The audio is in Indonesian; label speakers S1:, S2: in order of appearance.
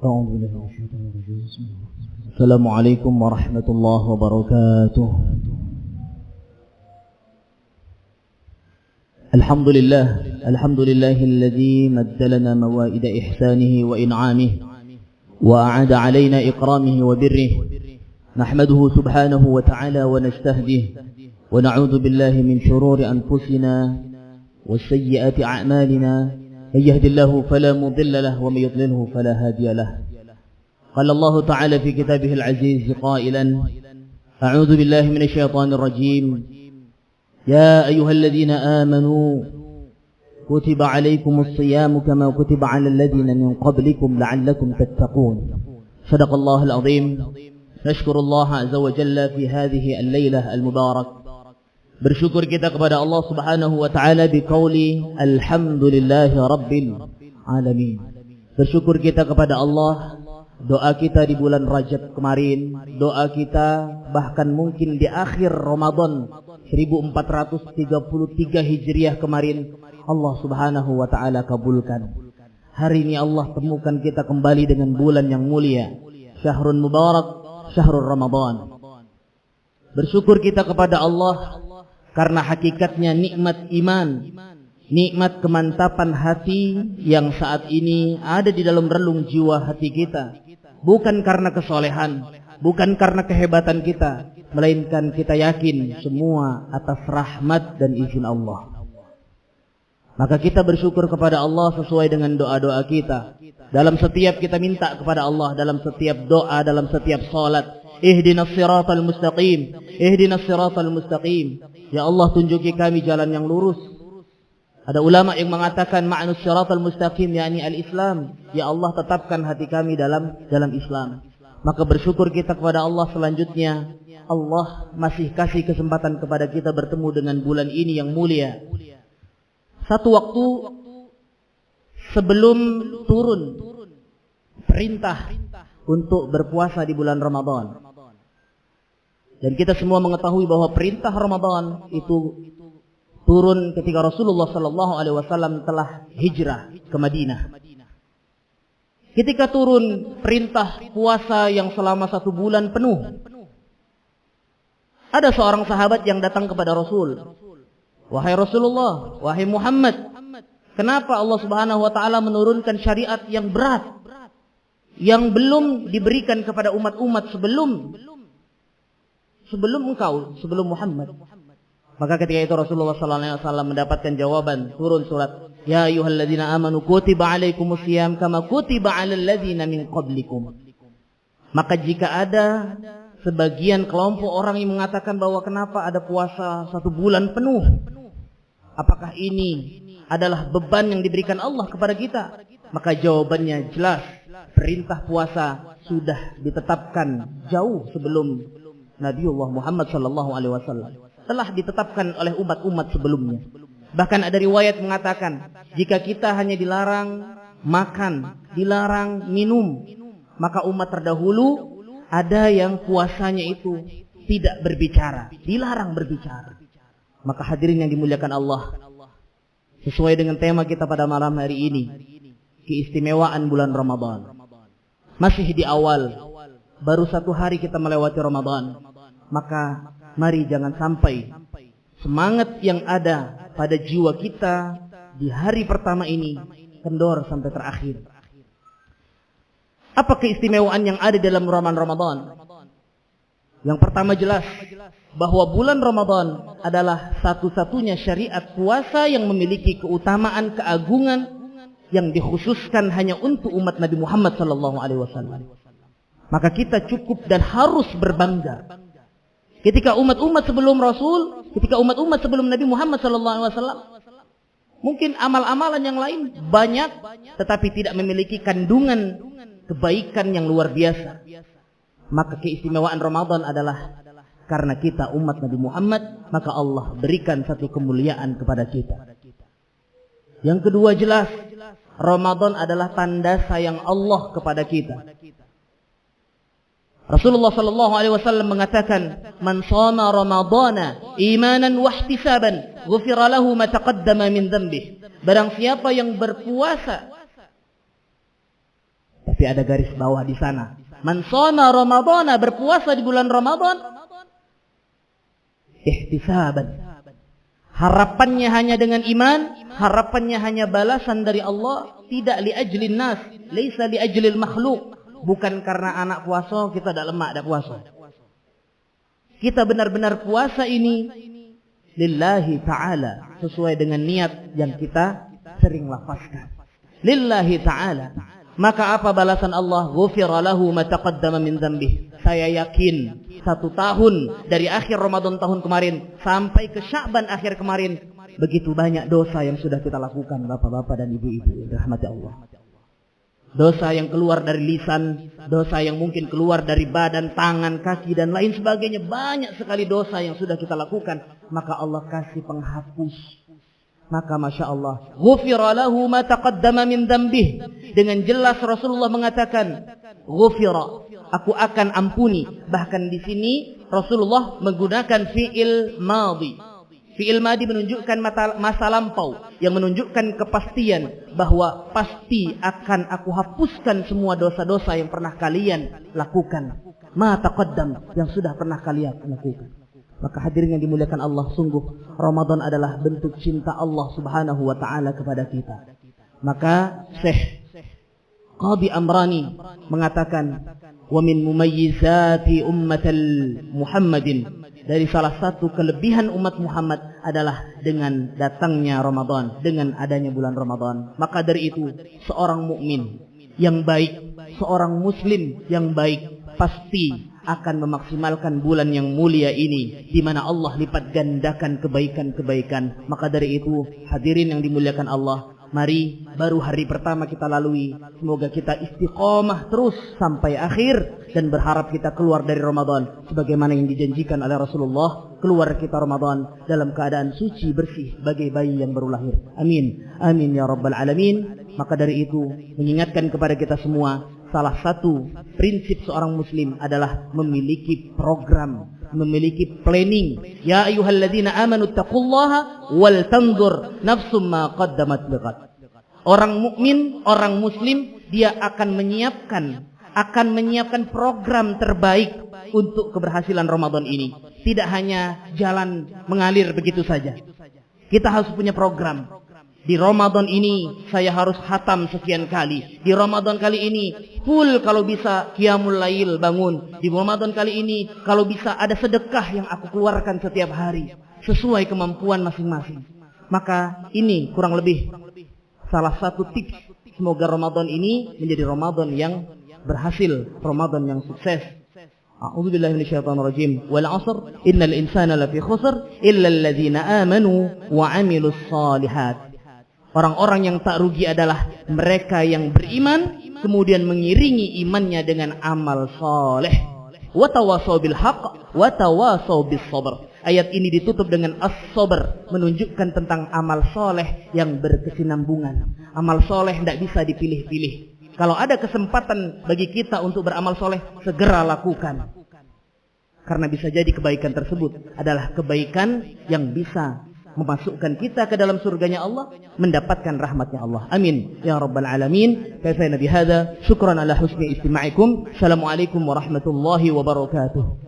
S1: أعوذ بالله من الشيطان الرجيم. السلام عليكم ورحمة الله وبركاته. الحمد لله الذي مد لنا موائد إحسانه وإنعامه وأعاد علينا إكرامه وبره. نحمده سبحانه وتعالى ونستهديه ونعوذ بالله من شرور أنفسنا والسيئات أعمالنا. من يهد الله فلا مضل له ومن يضلله فلا هادي له. قال الله تعالى في كتابه العزيز قائلا: أعوذ بالله من الشيطان الرجيم. يا أيها الذين آمنوا كتب عليكم الصيام كما كتب على الذين من قبلكم لعلكم تتقون. صدق الله العظيم. نشكر الله عز وجل في هذه الليلة المبارك. Bersyukur kita kepada Allah Subhanahu wa taala biqauli alhamdulillahi rabbil alamin. Bersyukur kita kepada Allah, doa kita di bulan Rajab kemarin, doa kita bahkan mungkin di akhir Ramadan 1433 Hijriah kemarin, Allah Subhanahu wa taala kabulkan. Hari ini Allah temukan kita kembali dengan bulan yang mulia, Syahrul Mubarak, Syahrul Ramadan. Bersyukur kita kepada Allah karena hakikatnya nikmat iman, nikmat kemantapan hati yang saat ini ada di dalam relung jiwa hati kita. Bukan karena kesolehan, bukan karena kehebatan kita, melainkan kita yakin semua atas rahmat dan izin Allah. Maka kita bersyukur kepada Allah sesuai dengan doa-doa kita. Dalam setiap kita minta kepada Allah, dalam setiap doa, dalam setiap salat, ihdinas siratal mustaqim, ihdinas siratal mustaqim. Ya Allah, tunjuki kami jalan yang lurus. Ada ulama yang mengatakan ma'nus siratal mustaqim yakni al-Islam. Ya Allah, tetapkan hati kami dalam Islam. Maka bersyukur kita kepada Allah. Selanjutnya, Allah masih kasih kesempatan kepada kita bertemu dengan bulan ini yang mulia. Satu waktu sebelum turun perintah untuk berpuasa di bulan Ramadan. Dan kita semua mengetahui bahwa perintah Ramadan itu turun ketika Rasulullah SAW telah hijrah ke Madinah. Ketika turun perintah puasa yang selama 1 bulan penuh, ada seorang sahabat yang datang kepada Rasul. Wahai Rasulullah, wahai Muhammad, kenapa Allah Subhanahu wa taala menurunkan syariat yang berat yang belum diberikan kepada umat-umat sebelum engkau, sebelum Muhammad? Maka ketika itu Rasulullah SAW mendapatkan jawaban, turun surat, Ya ayyuhalladzina amanu kutiba alaikumusiyam kama kutiba alal ladzina min qablikum. Maka jika ada sebagian kelompok orang yang mengatakan bahwa kenapa ada puasa 1 bulan penuh, apakah ini adalah beban yang diberikan Allah kepada kita? Maka jawabannya jelas, perintah puasa sudah ditetapkan jauh sebelum Nabiullah Muhammad SAW. Telah ditetapkan oleh umat-umat sebelumnya. Bahkan ada riwayat mengatakan, jika kita hanya dilarang makan, dilarang minum, maka umat terdahulu ada yang puasanya itu tidak berbicara, dilarang berbicara. Maka hadirin yang dimuliakan Allah, sesuai dengan tema kita pada malam hari ini, keistimewaan bulan Ramadan. Masih di awal, baru 1 hari kita melewati Ramadan. Maka mari jangan sampai semangat yang ada pada jiwa kita di hari pertama ini kendor sampai terakhir. Apa keistimewaan yang ada dalam Ramadan? Yang pertama jelas bahwa bulan Ramadan adalah satu-satunya syariat puasa yang memiliki keutamaan, keagungan yang dikhususkan hanya untuk umat Nabi Muhammad SAW. Maka kita cukup dan harus berbangga. Ketika umat-umat sebelum Rasul, ketika umat-umat sebelum Nabi Muhammad SAW, mungkin amal-amalan yang lain banyak, tetapi tidak memiliki kandungan kebaikan yang luar biasa. Maka keistimewaan Ramadan adalah karena kita umat Nabi Muhammad, maka Allah berikan satu kemuliaan kepada kita. Yang kedua jelas, Ramadan adalah tanda sayang Allah kepada kita. Rasulullah SAW mengatakan, "Man shama Ramadana imanan wa ihtisaban, ghufira lahu ma taqaddama min dhanbih." Barang siapa yang berpuasa, tapi Tapi ada garis bawah di sana. Man shoma Ramadhana, berpuasa di bulan Ramadan ihtisaban. Harapannya hanya dengan iman, harapannya hanya balasan dari Allah, tidak li ajlin nas, laisa li ajlil makhluk. Bukan karena anak puasa kita tidak lemak, tidak puasa. Kita benar-benar puasa ini lillahi ta'ala, sesuai dengan niat yang kita sering lafazkan. Lillahi ta'ala. Maka apa balasan Allah? Ghufira lahu ma taqaddama min dzambih. Saya yakin 1 tahun dari akhir Ramadan tahun kemarin sampai ke Sya'ban akhir kemarin, begitu banyak dosa yang sudah kita lakukan, bapak-bapak dan ibu-ibu, rahmati Allah. Dosa yang keluar dari lisan, dosa yang mungkin keluar dari badan, tangan, kaki dan lain sebagainya. Banyak sekali dosa yang sudah kita lakukan. Maka Allah kasih penghapus. Maka Masya Allah, ghufira lahu ma taqaddama min dzambih. Dengan jelas Rasulullah mengatakan, ghufira, aku akan ampuni. Bahkan di sini Rasulullah menggunakan fi'il madhi. Fi'il madhi menunjukkan masa lampau, yang menunjukkan kepastian bahwa pasti akan aku hapuskan semua dosa-dosa yang pernah kalian lakukan. Ma taqaddam, yang sudah pernah kalian lakukan. Maka hadirin yang dimuliakan Allah, sungguh Ramadan adalah bentuk cinta Allah Subhanahu wa ta'ala kepada kita. Maka Syekh Qadi Amrani mengatakan, wa min mumayyizati ummatal Muhammadin, dari salah satu kelebihan umat Muhammad adalah dengan datangnya Ramadan, dengan adanya bulan Ramadan. Maka dari itu, seorang mukmin yang baik, seorang muslim yang baik pasti akan memaksimalkan bulan yang mulia ini, di mana Allah lipat gandakan kebaikan-kebaikan. Maka dari itu, hadirin yang dimuliakan Allah, mari baru hari pertama kita lalui, semoga kita istiqomah terus sampai akhir dan berharap kita keluar dari Ramadan sebagaimana yang dijanjikan oleh Rasulullah, keluar kita Ramadan dalam keadaan suci bersih bagai bayi yang baru lahir. Amin, amin ya rabbal alamin. Maka dari itu, mengingatkan kepada kita semua, salah satu prinsip seorang muslim adalah memiliki program, memiliki planning. Ya ayyuhalladzina amanu taqullaha wal tanzur nafsum ma qaddamat lighad. Orang mukmin, orang muslim, dia akan menyiapkan program terbaik untuk keberhasilan Ramadan ini. Tidak hanya jalan mengalir begitu saja. Kita harus punya program. Di Ramadan ini saya harus khatam sekian kali. Di Ramadan kali ini full kalau bisa qiyamul lail bangun. Di Ramadan kali ini kalau bisa ada sedekah yang aku keluarkan setiap hari sesuai kemampuan masing-masing. Maka ini kurang lebih salah satu tips. Semoga Ramadan ini menjadi Ramadan yang berhasil, Ramadan yang sukses. A'udzubillahi minasyaitonirrajim. Wal 'ashr innal insana lafi khusr illa alladzina amanu wa 'amilus shalihat. Orang-orang yang tak rugi adalah mereka yang beriman kemudian mengiringi imannya dengan amal saleh. Wa tawasaw bil haqq wa tawasaw bis sabr. Ayat ini ditutup dengan as-sabr, menunjukkan tentang amal saleh yang berkesinambungan. Amal saleh tidak bisa dipilih-pilih. Kalau ada kesempatan bagi kita untuk beramal saleh, segera lakukan. Karena bisa jadi kebaikan tersebut adalah kebaikan yang bisa memasukkan kita ke dalam surganya Allah, mendapatkan rahmatnya Allah. Amin ya rabbal alamin. Kafayna bihadza, syukran ala husni istima'ikum. Assalamualaikum warahmatullahi wabarakatuh.